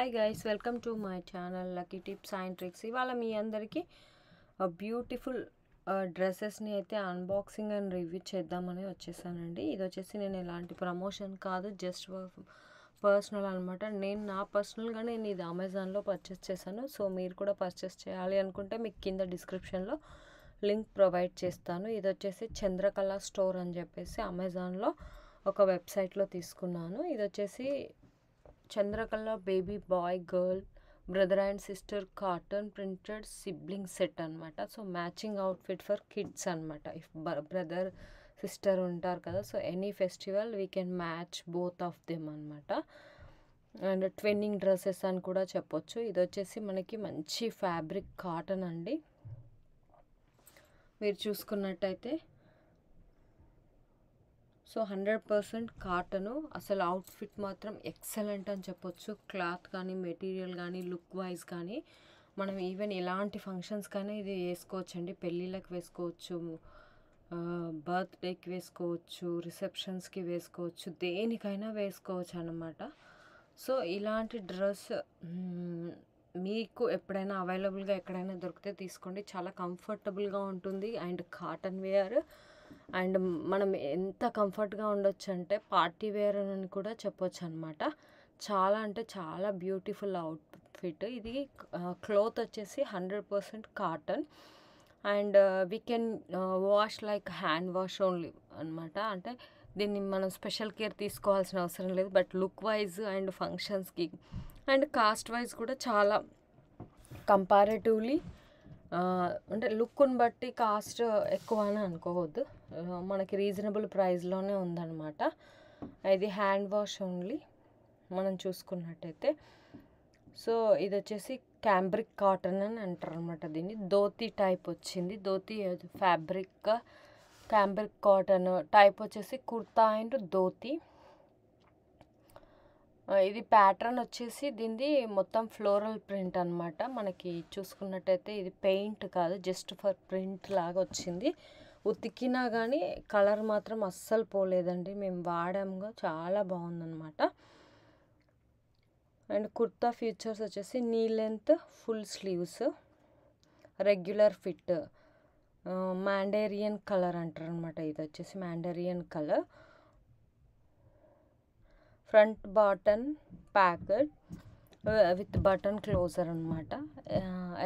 Hi guys, welcome to my channel lucky tips and tricks. ఇవాళ మీ అందరికీ beautiful డ్రెస్సెస్ని అయితే unboxing and review చేద్దామని వచ్చేసానండి. ఇది వచ్చేసి నేను ఎలాంటి ప్రమోషన్ కాదు, జస్ట్ పర్సనల్ అనమాట. నా పర్సనల్గా నేను ఇది అమెజాన్లో పర్చేస్ చేశాను. సో మీరు కూడా పర్చేస్ చేయాలి అనుకుంటే మీకు కింద డిస్క్రిప్షన్లో లింక్ ప్రొవైడ్ చేస్తాను. ఇది వచ్చేసి చంద్రకళ స్టోర్ అని చెప్పేసి అమెజాన్లో ఒక వెబ్సైట్లో తీసుకున్నాను. ఇది వచ్చేసి Chandrakala baby boy girl brother and sister cotton printed sibling set అనమాట. So matching outfit for kids అనమాట. ఇఫ్ బ్రదర్ సిస్టర్ ఉంటారు కదా, so any festival we can match both of them అనమాట. అండ్ ట్విన్నింగ్ డ్రెస్సెస్ అని కూడా చెప్పొచ్చు. ఇది వచ్చేసి మనకి మంచి ఫ్యాబ్రిక్ కాటన్ అండి. మీరు చూసుకున్నట్టయితే సో 100% కాటను. అసలు అవుట్ఫిట్ మాత్రం ఎక్సలెంట్ అని చెప్పొచ్చు. క్లాత్ కానీ, మెటీరియల్ కానీ, లుక్ వైజ్ కానీ మనం ఈవెన్ ఎలాంటి ఫంక్షన్స్ కానీ ఇది వేసుకోవచ్చండి. పెళ్ళిళ్ళకి వేసుకోవచ్చు, బర్త్డేకి వేసుకోవచ్చు, రిసెప్షన్స్కి వేసుకోవచ్చు, దేనికైనా వేసుకోవచ్చు అన్నమాట. సో ఇలాంటి డ్రెస్ మీకు ఎప్పుడైనా అవైలబుల్గా ఎక్కడైనా దొరికితే తీసుకోండి. చాలా కంఫర్టబుల్గా ఉంటుంది అండ్ కాటన్ వేర్. అండ్ మనం ఎంత కంఫర్ట్గా ఉండొచ్చు అంటే పార్టీ వేర్ అని కూడా చెప్పొచ్చు అనమాట. చాలా అంటే చాలా బ్యూటిఫుల్ అవుట్ఫిట్. ఇది క్లోత్ వచ్చేసి 100% cotton and we can wash like hand wash only అనమాట. అంటే దీన్ని మనం స్పెషల్ కేర్ తీసుకోవాల్సిన అవసరం లేదు. బట్ లుక్ వైజ్ అండ్ ఫంక్షన్స్కి అండ్ కాస్ట్ వైజ్ కూడా చాలా కంపారేటివ్లీ అంటే లుక్ని బట్టి కాస్ట్ ఎక్కువ అని అనుకోవద్దు. మనకి రీజనబుల్ ప్రైస్లోనే ఉందన్నమాట. ఇది హ్యాండ్ వాష్ ఓన్లీ మనం చూసుకున్నట్టయితే. సో ఇది వచ్చేసి క్యాంబ్రిక్ కాటన్ అని అంటారు అనమాట. దీన్ని ధోతి టైప్ వచ్చింది. Dhoti fabric cambric cotton type వచ్చేసి కుర్తా అండ్ ధోతి. ఇది ప్యాటర్న్ వచ్చేసి దీనిది మొత్తం ఫ్లోరల్ ప్రింట్ అనమాట. మనకి చూసుకున్నట్టయితే ఇది పెయింట్ కాదు, జస్ట్ ఫర్ ప్రింట్ లాగా వచ్చింది. ఉతికినా కానీ కలర్ మాత్రం అస్సలు పోలేదండి. మేము వాడాముగా, చాలా బాగుందన్నమాట. అండ్ కుర్తా ఫీచర్స్ వచ్చేసి knee length, full sleeves, regular fit, mandarin collar అంటారు అనమాట. ఇది వచ్చేసి mandarin collar. Front button placket with button closure అనమాట.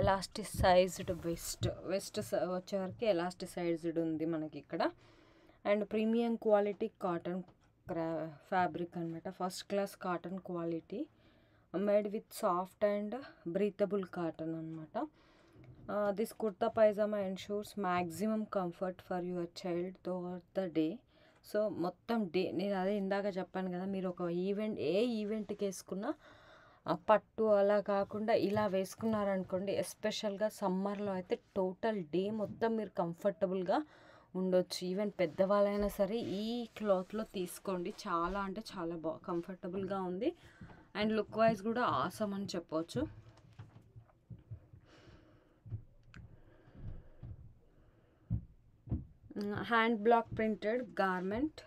ఎలాస్టిసైజ్డ్ వెస్ట్ వచ్చేవరకు ఎలాస్టిసైజ్డ్ ఉంది మనకి ఇక్కడ. And premium quality cotton fabric అనమాట. First class cotton quality made with soft and breathable cotton అనమాట. This kurta pyjama ensures maximum comfort for your child throughout the day. So మొత్తం day, నేను అదే ఇందాక చెప్పాను కదా, మీరు ఒక ఈవెంట్ ఏ ఈవెంట్కి వేసుకున్నా పట్టు అలా కాకుండా ఇలా వేసుకున్నారనుకోండి, ఎస్పెషల్గా సమ్మర్లో అయితే టోటల్ డే మొత్తం మీరు కంఫర్టబుల్గా ఉండొచ్చు. ఈవెన్ పెద్దవాళ్ళైనా సరే ఈ క్లాత్లో తీసుకోండి. చాలా అంటే చాలా కంఫర్టబుల్గా ఉంది అండ్ లుక్ వైజ్ కూడా ఆసమ్ అని చెప్పవచ్చు. Hand block printed garment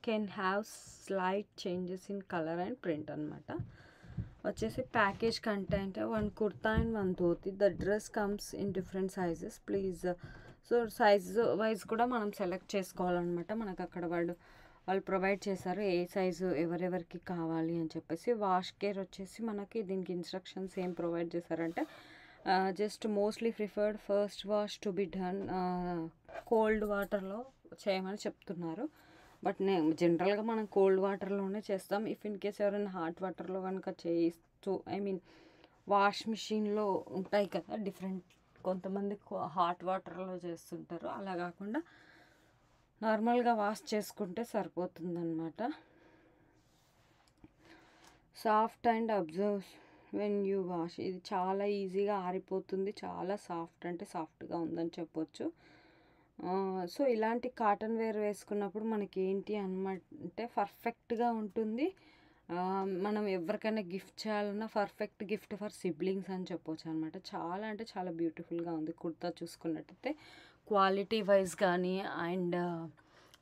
can have slight changes in colour and print అనమాట. వచ్చేసి package content 1 kurta and 1 dhoti. The dress comes in different sizes please. So size wise కూడా మనం సెలెక్ట్ చేసుకోవాలన్నమాట. మనకు అక్కడ వాళ్ళు ప్రొవైడ్ చేశారు ఏ సైజు ఎవరెవరికి కావాలి అని చెప్పేసి. వాష్ కేర్ వచ్చేసి మనకి దీనికి ఇన్స్ట్రక్షన్స్ ఏం ప్రొవైడ్ చేశారంటే just mostly preferred first wash to be done cold వాటర్లో చేయమని చెప్తున్నారు. బట్ నేను జనరల్గా మనం కోల్డ్ వాటర్లోనే చేస్తాం. ఇఫ్ ఇన్ కేస్ ఎవరైనా హాట్ వాటర్లో కనుక చేస్తూ వాష్ మిషన్లో ఉంటాయి కదా డిఫరెంట్, కొంతమంది హాట్ వాటర్లో చేస్తుంటారు. అలా కాకుండా నార్మల్గా వాష్ చేసుకుంటే సరిపోతుందన్నమాట. Soft and observe when you wash. ఇది చాలా ఈజీగా ఆరిపోతుంది. చాలా సాఫ్ట్ అంటే సాఫ్ట్గా ఉందని చెప్పొచ్చు. సో ఇలాంటి కాటన్ వేర్ వేసుకున్నప్పుడు మనకి ఏంటి అంటే పర్ఫెక్ట్గా ఉంటుంది. మనం ఎవరికైనా గిఫ్ట్ చేయాలన్నా పర్ఫెక్ట్ గిఫ్ట్ ఫర్ సిబ్లింగ్స్ అని చెప్పొచ్చు అనమాట. చాలా అంటే చాలా బ్యూటిఫుల్గా ఉంది. కుర్తా చూసుకున్నట్టయితే క్వాలిటీ వైజ్ కానీ అండ్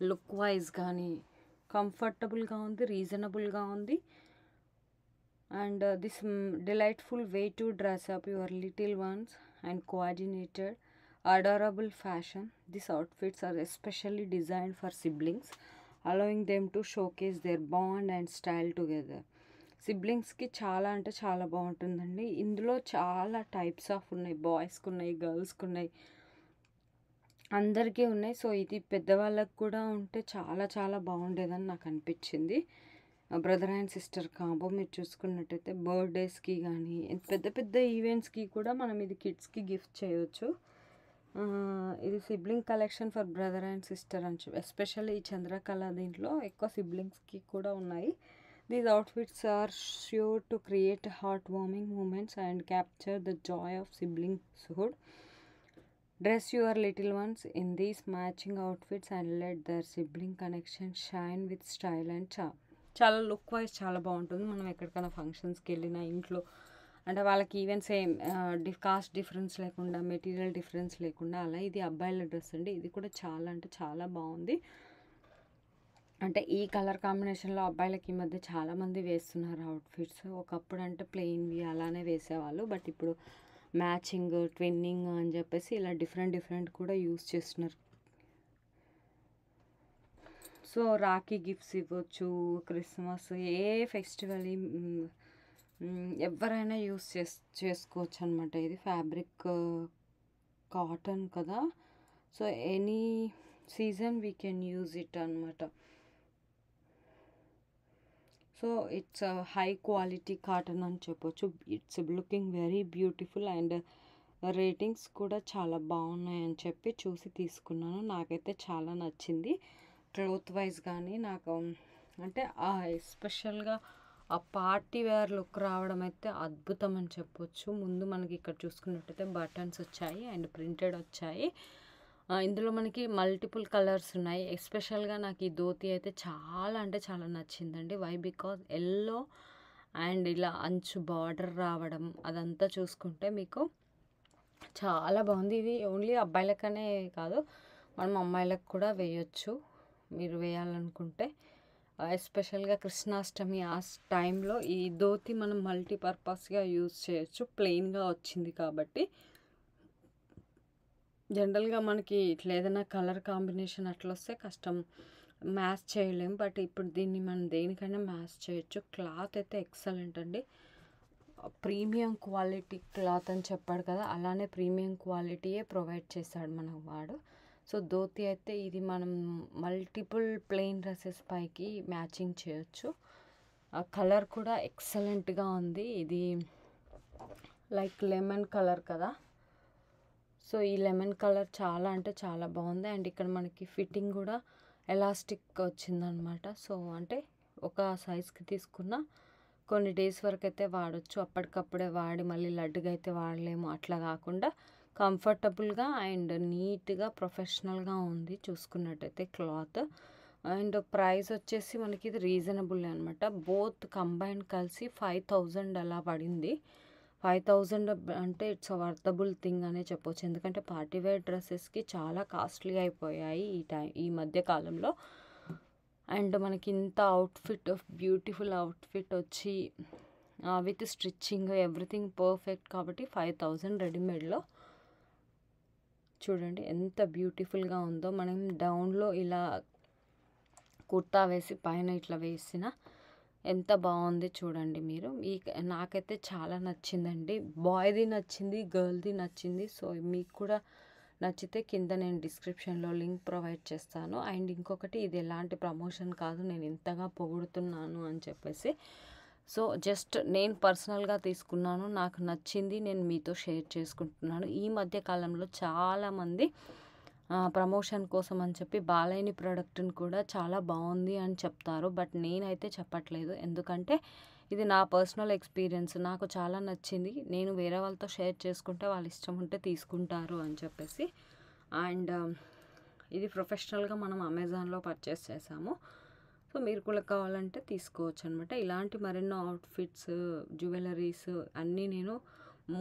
లుక్ వైజ్ కానీ కంఫర్టబుల్గా ఉంది, రీజనబుల్గా ఉంది. And this delightful way to dress up your little ones and coordinated adorable fashion. These outfits are especially designed for siblings, allowing them to showcase their bond and style together. సిబ్లింగ్స్కి చాలా అంటే చాలా బాగుంటుందండి. ఇందులో చాలా టైప్స్ ఆఫ్ ఉన్నాయి, బాయ్స్కి ఉన్నాయి, గర్ల్స్కి ఉన్నాయి, అందరికీ ఉన్నాయి. సో ఇది పెద్దవాళ్ళకి కూడా ఉంటే చాలా చాలా బాగుండేదని నాకు అనిపించింది. బ్రదర్ అండ్ సిస్టర్ కాంబో మీరు చూసుకున్నట్టయితే బర్త్డేస్కి కానీ పెద్ద పెద్ద ఈవెంట్స్కి కూడా మనం ఇది కిడ్స్కి గిఫ్ట్ చేయొచ్చు. ఇది sibling collection for brother and sister అని చెప్పి ఎస్పెషల్లీ ఈ చంద్రకళ దీంట్లో ఎక్కువ సిబ్లింగ్స్కి కూడా ఉన్నాయి. These outfits are sure to create heart warming moments and capture the joy of siblingshood. Dress your little ones in these matching outfits and let their sibling connection shine with style and చాలా look wise చాలా బాగుంటుంది. మనం ఎక్కడికైనా ఫంక్షన్స్కి వెళ్ళినా ఇంట్లో అంటే వాళ్ళకి ఈవెంట్స్ ఏం కాస్ట్ డిఫరెన్స్ లేకుండా, మెటీరియల్ డిఫరెన్స్ లేకుండా అలా. ఇది అబ్బాయిల డ్రెస్ అండి. ఇది కూడా చాలా అంటే చాలా బాగుంది. అంటే ఈ కలర్ కాంబినేషన్లో అబ్బాయిలకి ఈ మధ్య చాలామంది వేస్తున్నారు అవుట్ఫిట్స్. ఒకప్పుడు అంటే ప్లెయిన్వి అలానే వేసేవాళ్ళు, బట్ ఇప్పుడు మ్యాచింగ్, ట్విన్నింగ్ అని చెప్పేసి ఇలా డిఫరెంట్ కూడా యూస్ చేస్తున్నారు. సో రాఖీ గిఫ్ట్స్ ఇవ్వచ్చు, క్రిస్మస్, ఏ ఫెస్టివల్ ఎవరైనా యూస్ చేసుకోవచ్చు అనమాట. ఇది ఫ్యాబ్రిక్ కాటన్ కదా, so any season we can use it అనమాట. So it's high quality cotton అని చెప్పొచ్చు. It's looking very beautiful and ratings కూడా చాలా బాగున్నాయని చెప్పి చూసి తీసుకున్నాను. నాకైతే చాలా నచ్చింది. క్లోత్ వైజ్ కానీ నాకు అంటే ఎస్పెషల్గా ఆ పార్టీ వేర్ లుక్ రావడం అయితే అద్భుతం అని చెప్పొచ్చు. ముందు మనకి ఇక్కడ చూసుకున్నట్టయితే బటన్స్ వచ్చాయి అండ్ ప్రింటెడ్ వచ్చాయి. ఇందులో మనకి మల్టిపుల్ కలర్స్ ఉన్నాయి. ఎస్పెషల్గా నాకు ఈ ధోతి అయితే చాలా అంటే చాలా నచ్చిందండి. వై బికాజ్ ఎల్లో అండ్ ఇలా అంచు బార్డర్ రావడం అదంతా చూసుకుంటే మీకు చాలా బాగుంది. ఇది ఓన్లీ అబ్బాయిలకనే కాదు, మనం అమ్మాయిలకు కూడా వేయొచ్చు మీరు వేయాలనుకుంటే. ఎస్పెషల్గా కృష్ణాష్టమి ఆ టైంలో ఈ ధోతి మనం మల్టీపర్పస్గా యూజ్ చేయొచ్చు. ప్లెయిన్గా వచ్చింది కాబట్టి జనరల్గా మనకి ఇట్లా ఏదైనా కలర్ కాంబినేషన్ అట్లా వస్తే కష్టం, మ్యాచ్ చేయలేం. బట్ ఇప్పుడు దీన్ని మనం దేనికైనా మ్యాచ్ చేయొచ్చు. క్లాత్ అయితే ఎక్సలెంట్ అండి. ప్రీమియం క్వాలిటీ క్లాత్ అని చెప్పాడు కదా, అలానే ప్రీమియం క్వాలిటీయే ప్రొవైడ్ చేశాడు మనకు వాడు. సో ధోతి అయితే ఇది మనం మల్టిపుల్ ప్లెయిన్ డ్రెస్సెస్ పైకి మ్యాచింగ్ చేయొచ్చు. ఆ కలర్ కూడా ఎక్సలెంట్గా ఉంది. ఇది లైక్ లెమన్ కలర్ కదా, సో ఈ లెమన్ కలర్ చాలా అంటే చాలా బాగుంది. అండ్ ఇక్కడ మనకి ఫిట్టింగ్ కూడా ఎలాస్టిక్ వచ్చిందనమాట. సో అంటే ఒక సైజ్కి తీసుకున్న కొన్ని డేస్ వరకు అయితే వాడచ్చు. అప్పటికప్పుడే వాడి మళ్ళీ లడ్డుగా అయితే వాడలేము. అట్లా కాకుండా కంఫర్టబుల్గా అండ్ నీట్గా ప్రొఫెషనల్గా ఉంది చూసుకున్నట్టయితే క్లాత్. అండ్ ప్రైస్ వచ్చేసి మనకి ఇది రీజనబుల్ అనమాట. బోత్ కంబైన్ కలిసి 5000 అలా పడింది. 5000 అంటే ఇట్స్ వర్తబుల్ థింగ్ అనే చెప్పొచ్చు. ఎందుకంటే పార్టీవేర్ డ్రెస్సెస్కి చాలా కాస్ట్లీ అయిపోయాయి ఈ మధ్య కాలంలో. అండ్ మనకి ఇంత అవుట్ఫిట్, బ్యూటిఫుల్ అవుట్ఫిట్ వచ్చి విత్ స్టిచ్చింగ్ ఎవ్రీథింగ్ పర్ఫెక్ట్ కాబట్టి 5000 రెడీమేడ్లో. చూడండి ఎంత బ్యూటిఫుల్గా ఉందో. మనం డౌన్లో ఇలా కుర్తా వేసి పైన ఇట్లా వేసిన ఎంత బాగుంది చూడండి మీరు. నాకైతే చాలా నచ్చిందండి. బాయ్ది నచ్చింది, గర్ల్ది నచ్చింది. సో మీకు కూడా నచ్చితే కింద నేను డిస్క్రిప్షన్లో లింక్ ప్రొవైడ్ చేస్తాను. అండ్ ఇంకొకటి, ఇది ఎలాంటి ప్రమోషన్ కాదు, నేను ఇంతగా పొగుడుతున్నాను అని చెప్పేసి. సో జస్ట్ నేను పర్సనల్గా తీసుకున్నాను, నాకు నచ్చింది, నేను మీతో షేర్ చేసుకుంటున్నాను. ఈ మధ్య కాలంలో చాలామంది ప్రమోషన్ కోసం అని చెప్పి బాలయ్యని ప్రోడక్ట్ని కూడా చాలా బాగుంది అని చెప్తారు. బట్ నేనైతే చెప్పట్లేదు, ఎందుకంటే ఇది నా పర్సనల్ ఎక్స్పీరియన్స్. నాకు చాలా నచ్చింది. నేను వేరే వాళ్ళతో షేర్ చేసుకుంటే వాళ్ళు ఇష్టం ఉంటే తీసుకుంటారు అని చెప్పేసి. అండ్ ఇది ప్రొఫెషనల్గా మనం అమెజాన్లో పర్చేస్ చేసాము. సో మీరు కూడా కావాలంటే తీసుకోవచ్చు అనమాట. ఇలాంటి మరెన్నో అవుట్ఫిట్స్, జ్యువెలరీస్ అన్నీ నేను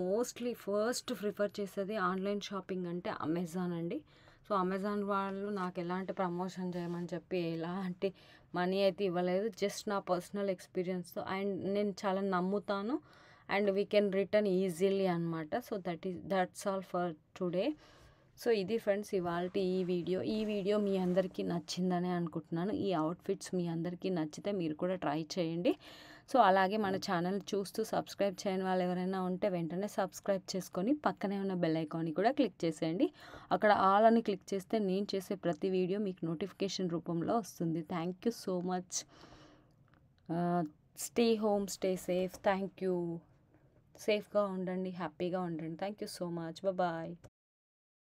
మోస్ట్లీ ఫస్ట్ ప్రిఫర్ చేసేది ఆన్లైన్ షాపింగ్ అంటే అమెజాన్ అండి. సో అమెజాన్ వాళ్ళు నాకు ఎలాంటి ప్రమోషన్ చేయమని చెప్పి ఎలాంటి మనీ అయితే ఇవ్వలేదు. జస్ట్ నా పర్సనల్ ఎక్స్పీరియన్స్తో అండ్ నేను చాలా నమ్ముతాను and we can return easily అనమాట. So that's all for today. So ఇది ఫ్రెండ్స్ ఇవాల్టి ఈ వీడియో మీ అందరికీ నచ్చిందనే అనుకుంటున్నాను. ఈ అవుట్ఫిట్స్ మీ అందరికీ నచ్చితే మీరు కూడా ట్రై చేయండి. సో అలాగే మన ఛానల్ చూస్తూ సబ్స్క్రైబ్ చేయని వాళ్ళు ఎవరైనా ఉంటే వెంటనే సబ్స్క్రైబ్ చేసుకొని పక్కనే ఉన్న బెల్ ఐకాన్ని కూడా క్లిక్ చేసేయండి. అక్కడ ఆల్ అని క్లిక్ చేస్తే నేను చేసే ప్రతి వీడియో మీకు నోటిఫికేషన్ రూపంలో వస్తుంది. Thank you so much. Stay home, stay safe. Thank you. సేఫ్గా ఉండండి, హ్యాపీగా ఉండండి. Thank you so much. Bye.